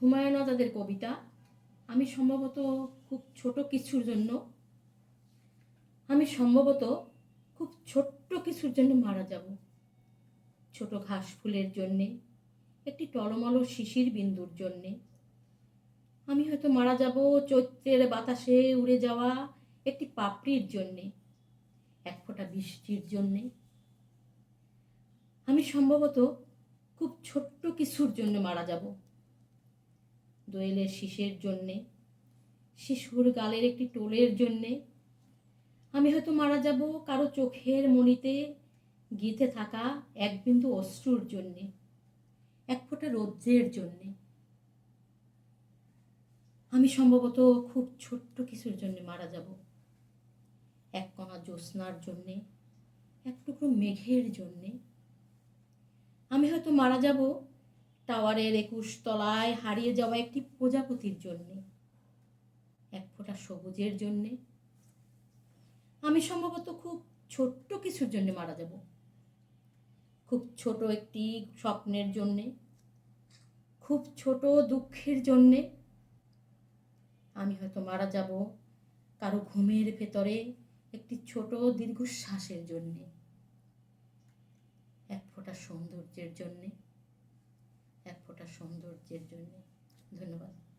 হুমায়ুন আজাদের কবিতা। আমি সম্ভবত খুব ছোট কিছুর জন্য আমি সম্ভবত খুব ছোট্ট কিছুর জন্য মারা যাব। ছোট ঘাস ফুলের জন্যে, একটি টলমলো শিশির বিন্দুর জন্যে। আমি হয়তো মারা যাব চৈত্রের বাতাসে উড়ে যাওয়া একটি পাপড়ির জন্যে, এক ফোঁটা বৃষ্টির জন্যে। আমি সম্ভবত খুব ছোট্ট কিছুর জন্য মারা যাব। দোয়েলের শীষের জন্যে, শিশুর গালের একটি টোলের জন্যে। আমি হয়তো মারা যাব কারো চোখের মণিতে গেঁথে থাকা এক বিন্দু অশ্রুর জন্যে, এক ফোঁটা রৌদ্রের জন্যে। আমি সম্ভবত খুব ছোট্ট কিছুর জন্য মারা যাব। এক কণা জ্যোৎস্নার জন্যে, এক টুকরো মেঘের জন্যে। আমি হয়তো মারা যাব টাওয়ারের 21 তলায় হারিয়ে যাওয়া একটি প্রজাপতির জন্যে, এক ফোঁটা সবুজের জন্যে। আমি সম্ভবত খুব ছোট্ট কিছুর জন্য মারা যাব। খুব ছোট একটি স্বপ্নের জন্যে, খুব ছোট দুঃখের জন্যে। আমি হয়তো মারা যাব কারো ঘুমের ভেতরে একটি ছোট দীর্ঘশ্বাসের জন্যে, এক ফোঁটা সৌন্দর্যের জন্যে, এক ফোঁটা সৌন্দর্যের জন্যে। ধন্যবাদ।